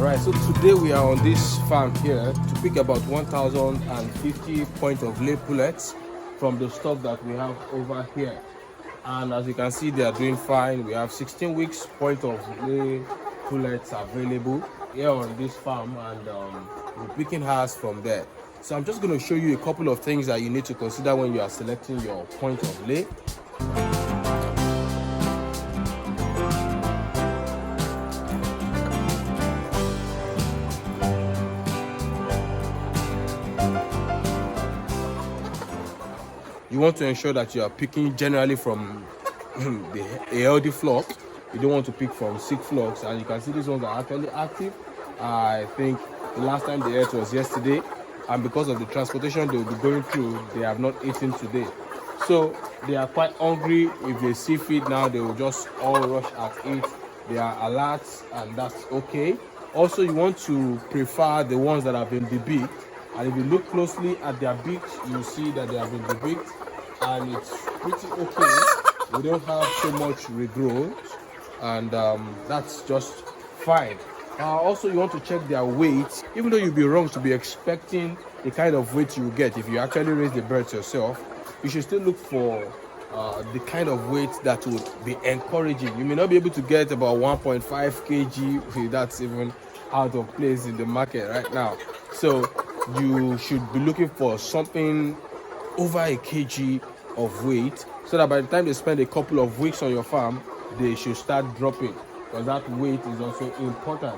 Alright, so today we are on this farm here to pick about 1,050 point of lay pullets from the stock that we have over here. And as you can see, they are doing fine. We have 16 weeks point of lay pullets available here on this farm, and we're picking hers from there. So I'm just going to show you a couple of things that you need to consider when you are selecting your point of lay. You want to ensure that you are picking generally from a healthy flock. You don't want to pick from sick flocks, and you can see these ones are actually active. I think the last time they ate was yesterday, and because of the transportation they will be going through, they have not eaten today. So they are quite hungry. If they see feed now, they will just all rush at it. They are alert, and that's okay. Also, you want to prefer the ones that have been debeaked, and if you look closely at their beaks, you see that they have been debeaked, and it's pretty okay. We don't have so much regrowth, and that's just fine. Also, you want to check their weight. Even though you'd be wrong to be expecting the kind of weight you get if you actually raise the birds yourself, you should still look for the kind of weight that would be encouraging. You may not be able to get about 1.5 kg. That's even out of place in the market right now. So you should be looking for something over a kg of weight, so that by the time they spend a couple of weeks on your farm, they should start dropping, because that weight is also important.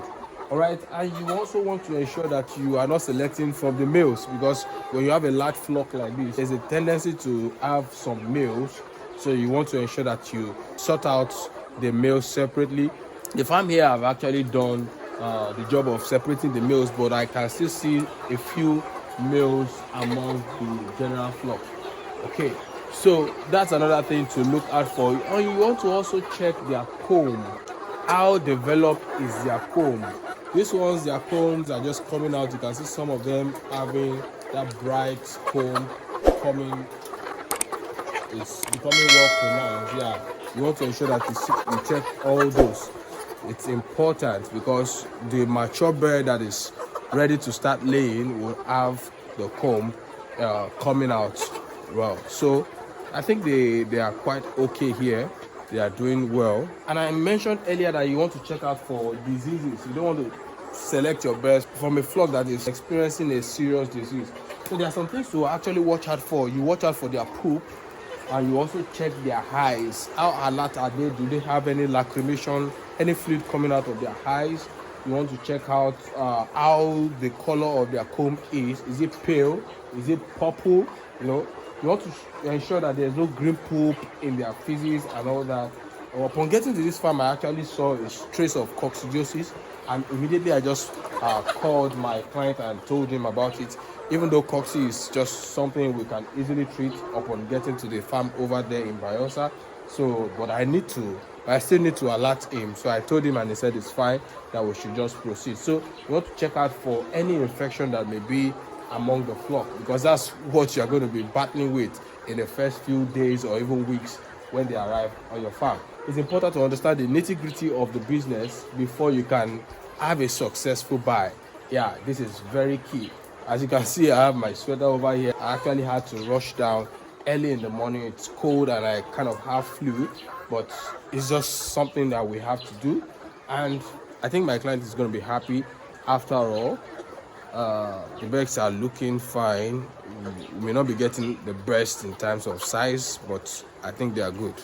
All right, and you also want to ensure that you are not selecting from the males, because when you have a large flock like this, there's a tendency to have some males, so you want to ensure that you sort out the males separately. The farm here I've actually done the job of separating the males, but I can still see a few males among the general flock. Okay, so that's another thing to look out for. And you want to also check their comb. How developed is their comb? These ones, their combs are just coming out. You can see some of them having that bright comb coming. It's becoming well pronounced. Yeah, you want to ensure that you check all those. It's important, because the mature bird that is ready to start laying will have the comb coming out well. So I think they are quite okay here. They are doing well. And I mentioned earlier that you want to check out for diseases. You don't want to select your birds from a flock that is experiencing a serious disease. So there are some things to actually watch out for. You watch out for their poop, and you also check their eyes. How alert are they? Do they have any lacrimation, any fluid coming out of their eyes? You want to check out how the color of their comb is. Is it pale? Is it purple? You want to ensure that there's no green poop in their feces and all that. Upon getting to this farm, I actually saw a trace of coccidiosis, and immediately I just called my client and told him about it. Even though cocci is just something we can easily treat upon getting to the farm over there in Bayelsa. So, but I still need to alert him. So I told him, and he said it's fine, that we should just proceed. So you want to check out for any infection that may be among the flock, because that's what you're going to be battling with in the first few days or even weeks when they arrive on your farm. It's important to understand the nitty-gritty of the business before you can have a successful buy. Yeah, this is very key. As you can see, I have my sweater over here. I actually had to rush down early in the morning. It's cold and I kind of have flu, but it's just something that we have to do, and I think my client is going to be happy after all. The birds are looking fine. We may not be getting the best in terms of size, but I think they are good.